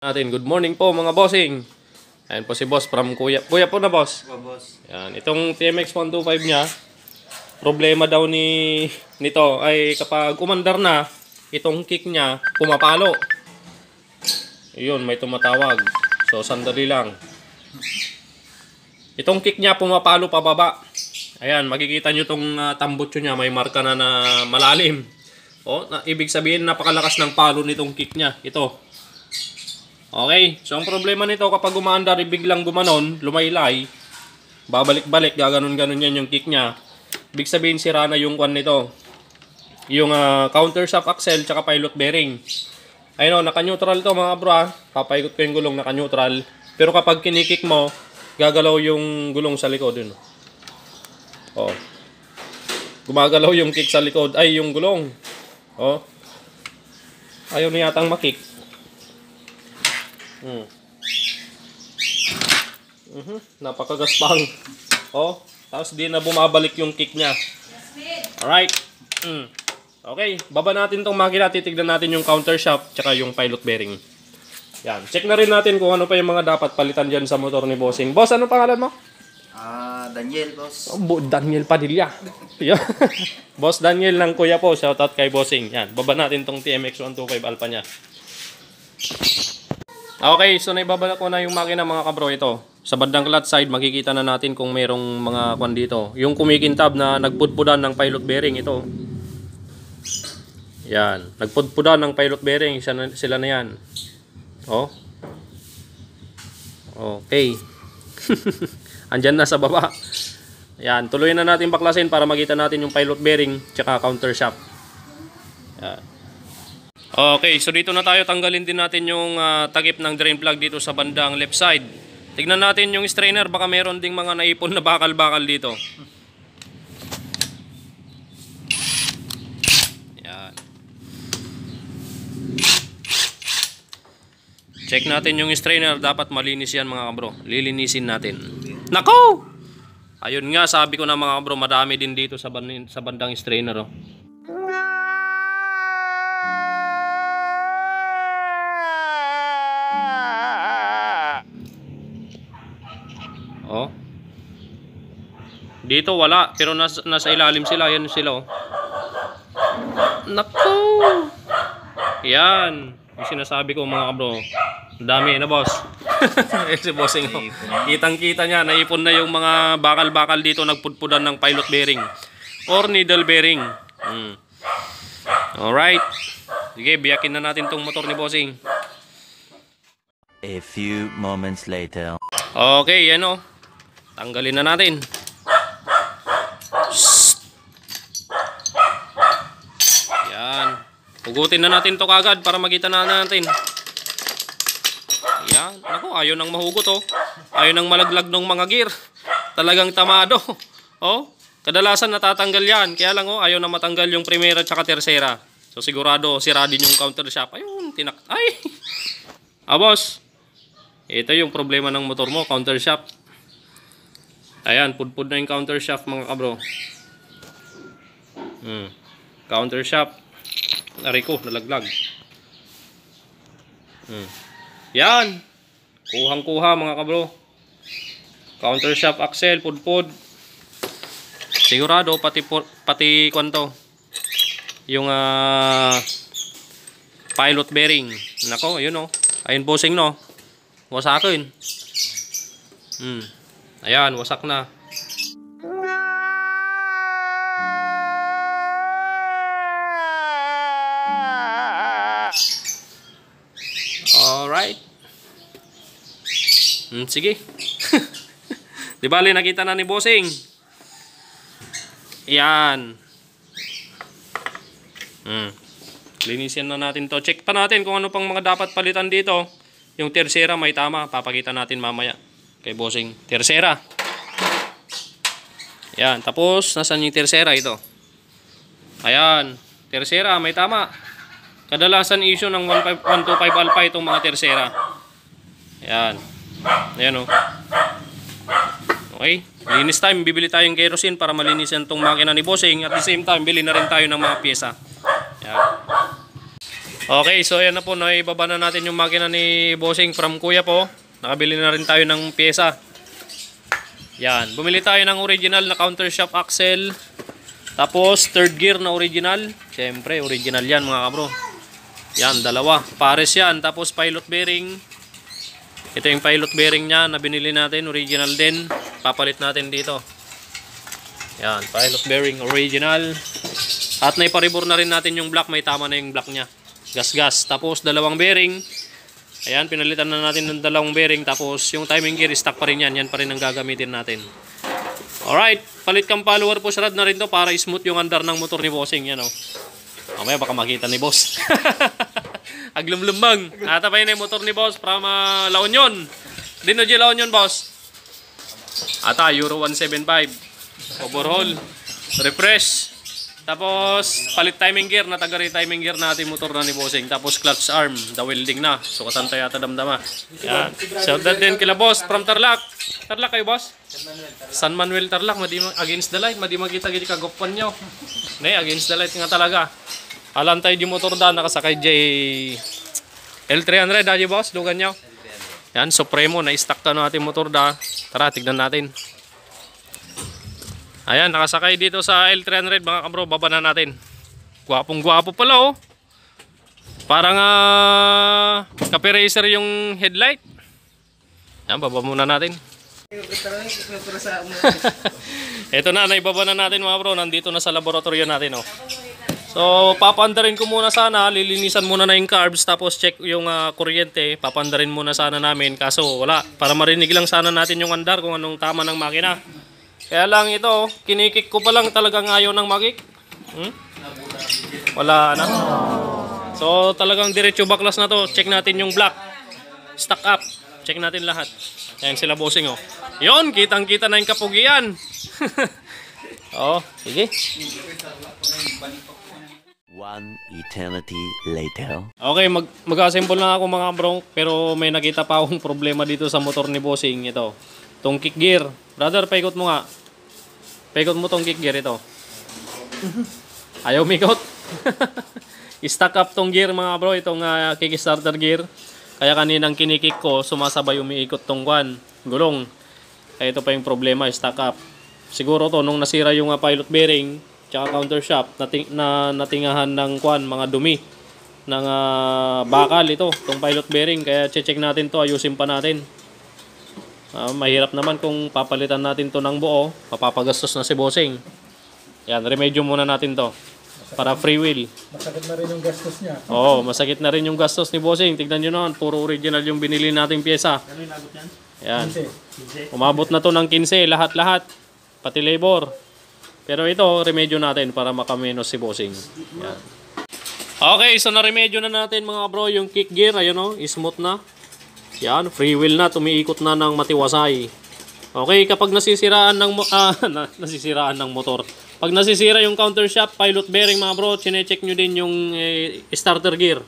Natin. Good morning po mga bossing. Ayan po si boss from Kuya. Kuya po na boss. Oh, boss. Ayan. Itong TMX 125 niya, problema daw nito ay kapag umandar na, itong kick niya pumapalo. Ayun, may tumatawag. So sandali lang. Itong kick niya pumapalo pababa. Ayan, makikita nyo itong tambutso niya, may marka na malalim. O, ibig sabihin napakalakas ng palo nitong kick niya. Ito. Okay, so ang problema nito kapag umaandar, biglang gumanon, lumaylay, babalik-balik, gaganon-ganon yan yung kick niya. Ibig sabihin sira na yung kwan nito. Yung countershaft axle tsaka pilot bearing. Ayun o, naka-neutral to mga bro ha. Papaikot ko yung gulong, naka-neutral. Pero kapag kinikick mo, gagalaw yung gulong sa likod yun. O. Gumagalaw yung kick sa likod, ay yung gulong. O. Ayaw na yatang makick. Napakagaspang. Oh, tapos di na bumabalik yung kick niya. Alright. Okay, baba natin tong makina, titignan natin yung counter shaft tsaka yung pilot bearing. Yan, check na rin natin kung ano pa yung mga dapat palitan dyan sa motor ni Bossing. Boss, ano pangalan mo? Daniel, boss. Daniel Padilla. Boss Daniel ng Kuya po, shoutout kay Bossing. Yan, baba natin tong TMX 125 Alpha niya. Okay, so naibabala ko na yung makina mga kabro. Ito, sa bandang clutch side makikita na natin kung merong mga kwan dito. Yung kumikintab na nagpudpudan ng pilot bearing, ito. Yan, nagpudpudan ng pilot bearing, sila na yan. Oh. Okay. Andyan na sa baba. Yan, tuloy na natin baklasin para makita natin yung pilot bearing tsaka counter shaft. Yan. Okay, so dito na tayo, tanggalin din natin yung takip ng drain plug dito sa bandang left side. Tignan natin yung strainer, baka meron ding mga naipon na bakal-bakal dito. Yan. Check natin yung strainer, dapat malinis yan mga kabro. Lilinisin natin. Nako! Ayun nga, sabi ko na mga kabro, madami din dito sa bandang strainer. Oh. Oh. Dito wala, pero nasa ilalim sila, yan sila oh. Nako. Yan, yung sinasabi ko mga kabro. Dami na boss. Si bossing oh. Kitang-kita niya, naipon na yung mga bakal-bakal dito, nagpudpudan ng pilot bearing or needle bearing. Alright. Sige, biyakin na natin tong motor ni bossing. A few moments later. Okay, yan oh. Tanggalin na natin. Yan. Pugutin na natin to kagad para makita na natin. Yan. Naku, ayaw nang mahugot oh. Ayaw nang malaglag ng mga gear. Talagang tamado. Oh, kadalasan natatanggal yan. Kaya lang oh, ayaw na matanggal yung primera at tersera. So sigurado sira din yung counter shaft. Ayun, ay. Boss. Ito yung problema ng motor mo, counter shaft. Ayan, pudpud na yung counter shaft mga kabro. Counter shaft. Aray ko, nalaglag. Yan. Kuhang-kuha mga kabro. Counter shaft axle, pudpud. Sigurado, pati kwanto. Yung pilot bearing. Nako, yun o. Ayun bossing no. Wasakin. Ayan, wasak na. Alright. Sige. Di bali, nakita na ni bossing. Ayan. Linisin na natin to. Check pa natin kung ano pang mga dapat palitan dito. Yung tersera may tama. Papakita natin mamaya kay bossing. Tersera. Ayan. Tapos, nasan yung tersera ito? Ayan. Tersera, may tama. Kadalasan issue ng 125 Alpha itong mga tersera. Ayan. Ayan o. Okay. Linis time. Bibili tayong kerosene para malinisan itong makina ni bossing. At the same time, bili na rin tayo ng mga pyesa. Ayan. Okay, so ayan na po, naibaba na natin yung makina ni Bossing from Kuya po. Nakabili na rin tayo ng pyesa. Yan, bumili tayo ng original na countershaft axle. Tapos third gear na original. Siyempre, original yan mga kabro. Yan, dalawa. Pares yan. Tapos pilot bearing. Ito yung pilot bearing niya na binili natin, original din. Papalit natin dito. Yan, pilot bearing original. At naiparibor na rin natin yung block, may tama na yung block niya. Gas-gas. Tapos dalawang bearing. Ayan, pinalitan na natin ng dalawang bearing. Tapos yung timing gear, stock pa rin yan. Yan pa rin ang gagamitin natin. Alright, palit kang follower push rod na rin to para smooth yung andar ng motor ni Bossing. Yan o. Mamaya baka makita ni Boss. Aglumlumbang. Atapay na yung motor ni Boss from La Union. Dino G La Union, Boss. Ata, Euro 175. Overhaul. Refresh. Tapos, palit timing gear. Natagari timing gear natin motor na ni Bossing. Tapos, clutch arm. The welding na. Sukatan tayo yata damdama. Yan. Shout out din kila Boss from Tarlac. Tarlac kayo, Boss? San Manuel Tarlac. Against the light. Madi magkita-giti kagopan nyo. Ne, against the light nga talaga. Alam tayo di motor da. Nakasakay J L300. Dadi, Boss? Lugan nyo. Yan, Supremo. Na-stack ka natin motor da. Tara, tignan natin. Ayan, nakasakay dito sa L300 mga kabro, baba na natin. Gwapong gwapo pala oh. Parang kape racer yung headlight. Ayan, baba muna natin. Ito na, naibaba na natin mga bro. Nandito na sa laboratorio natin oh. So, papaandarin ko muna sana. Lilinisan muna na yung carbs. Tapos check yung kuryente. Papaandarin muna sana namin. Kaso wala, para marinig lang sana natin yung andar kung anong tama ng makina. Kaya lang ito, kinikik ko pa lang talagang ayaw ng magik. Wala na. So talagang diretso baklas na to. Check natin yung block. Stack up. Check natin lahat. Ayan sila Bossing oh. Yun, kitang-kita na yung kapugian. Oh, sige. One eternity later. Okay, mag-assemble na ako mga bro. Pero may nakita pa akong problema dito sa motor ni Bossing. Ito, itong kick gear. Brother, paikot mo nga. Paikot mo tong kick gear ito. Ayaw mikot. I-stack up tong gear mga bro. Itong kickstarter gear. Kaya kaninang kinikik ko, sumasabay umiikot tong gulong. Kaya ito pa yung problema, i-stack up. Siguro to, nung nasira yung pilot bearing, tsaka countershaft, natingahan ng mga dumi ng bakal ito, tong pilot bearing. Kaya check natin to, ayusin pa natin. Mahirap naman kung papalitan natin to ng buo, mapapagastos na si Bossing. Yan, remedyo muna natin to para free wheel. Masakit na rin yung gastos niya. Oo, masakit na rin yung gastos ni Bossing. Tignan nyo naman, puro original yung binili nating pyesa. Ano yung nagot yan? Yan. Umabot na to ng 15, lahat-lahat. Pati labor. Pero ito, remedyo natin para makamenos si Bossing. Yan. Okay, so na-remedyo na natin mga bro yung kick gear. Ayun o, smooth na. Yan, free wheel na, tumiikot na ng matiwasay. Okay, kapag nasisiraan ng motor. Pag nasisira yung countershaft, pilot bearing mga bro, chine-check nyo din yung starter gear.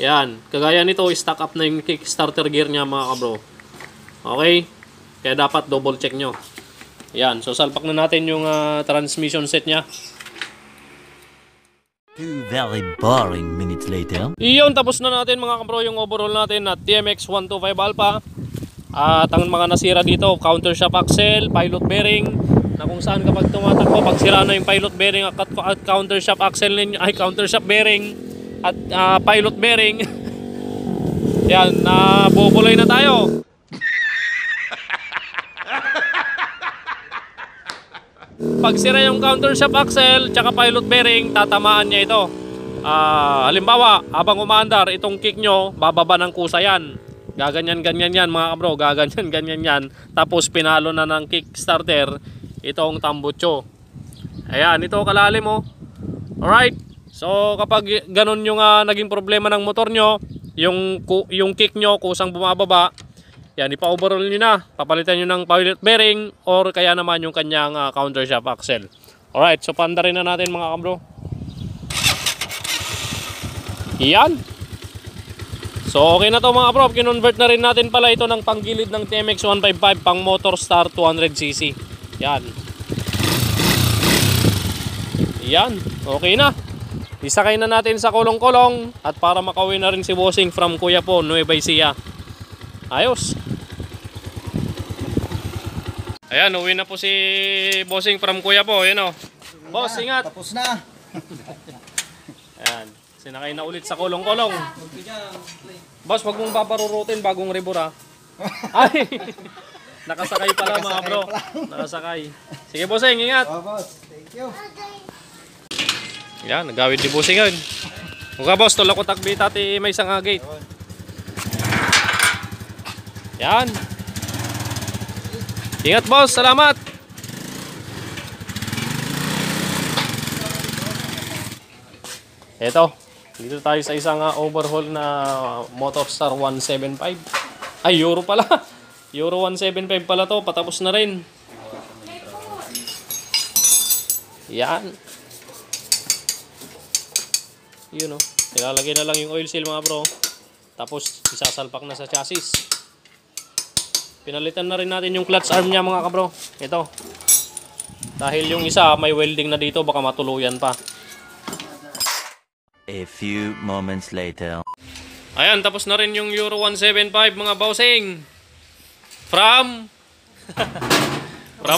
Yan, kagaya nito, stack up na yung starter gear niya mga bro. Okay, kaya dapat double check nyo. Yan, so salpak na natin yung transmission set niya. 2 very boring minutes later. Iyon, tapos na natin mga kabro yung overhaul natin na TMX 125 Alpha. At ang mga nasira dito, countershaft axle, pilot bearing, na kung saan kapag tumatakbo, pag sira na yung pilot bearing at countershaft axle ninyo, ay countershaft bearing at pilot bearing. Yan, bubuloy na tayo. Pag sira yung countershaft axle tsaka pilot bearing, tatamaan niya ito. Halimbawa, habang umaandar, itong kick nyo, bababa ng kusa yan. Gaganyan-ganyan yan mga kabro, gaganyan-ganyan yan. Tapos pinalo na ng kickstarter itong tambutso. Ayan, ito kalalim mo. Alright, so kapag ganun yung naging problema ng motor nyo, yung kick nyo kusang bumababa, yan, ipa-overhaul nyo na. Papalitan nyo ng pilot bearing or kaya naman yung kanyang countershaft axle. Alright, so pandarin na natin mga kabro. Yan. So okay na to mga bro. Kinonvert na rin natin pala ito ng panggilid ng TMX 155 pang Motor Star 200cc. Yan. Yan. Okay na. Isakay na natin sa kulong-kulong at para makauwi na rin si Bossing from Kuya po, Nueva Ecija. Ayos. Ayan, uwi na po si Bossing from Kuya po. Ayan o. Boss, ingat. Tapos na. Ayan. Sinakay na ulit sa kulong-kulong. Boss, wag mong babarurutin bagong rebor ha. Ay! Nakasakay pala mga bro. Nakasakay. Sige Bossing, ingat. Oh, boss. Thank you. Yan, nagawid di Bossing yun. Mga boss, tulak ko takbita ti may isang gate. Yan. Ingat boss, salamat. Eto, dito tayo sa isang overhaul na Motorstar 175. Ay, Euro pala. Euro 175 pala to, patapos na rin. Yan. Yun o. Nilalagay na lang yung oil seal mga bro. Tapos isasalpak na sa chassis. Pinalitan na rin natin yung clutch arm niya mga kabro. Ito. Dahil yung isa may welding na dito, baka matuluyan pa. A few moments later. Ayan, tapos na rin yung Euro 175 mga Bossing. From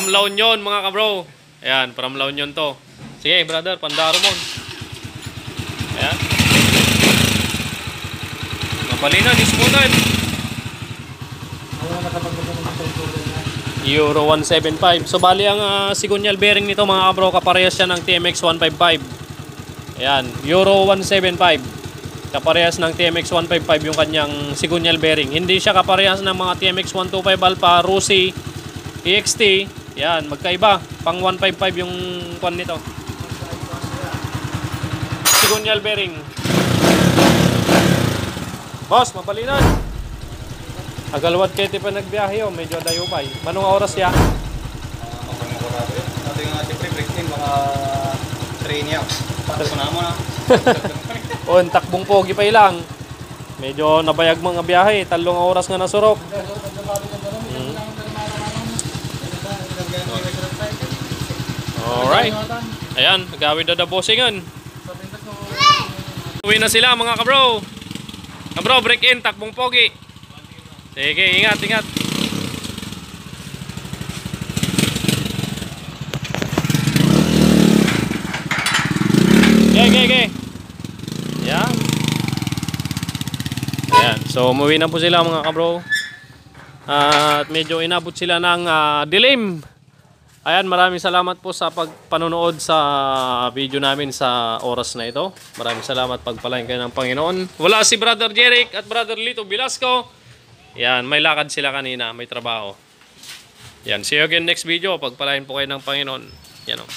La Union mga kabro. Ayan, from La Union to. Sige brother, Pandaro mo. Ayan. Mapalinan, ispunan. Euro 175. So bali ang sigunyal bearing nito mga kabro, kaparehas siya ng TMX 155. Ayan, Euro 175. Kaparehas ng TMX 155 yung kanyang sigunyal bearing. Hindi siya kaparehas ng mga TMX 125 Alpha, Rusi, EXT. Yan, magkaiba. Pang 155 yung kwan nito. Sigunyal bearing. Boss, mapalinan. Agalwat kayo pa nagbiyahe oh, medyo dayubay. Manong oras ya? Ating siyempre break in, mga train niya. Patas na mo na. O, takbong pogi pa ilang. Medyo nabayag mga biyahe. 3 oras nga nasurok. Alright. Ayan, nagawid na Bossingan. Uwi na sila mga kabro. Kabro, break in, takbong pogi. Sige, ingat, ingat. Okay. Ayan. Ayan. So, umuwi na po sila mga kabro. At medyo inabot sila ng dilim. Ayan, maraming salamat po sa pagpanonood sa video namin sa oras na ito. Maraming salamat, pagpalain kayo ng Panginoon. Wala si Brother Jeric at Brother Lito Velasco. Ayan, may lakad sila kanina, may trabaho. Ayan, see you again next video. Pagpalain po kayo ng Panginoon. Yan o.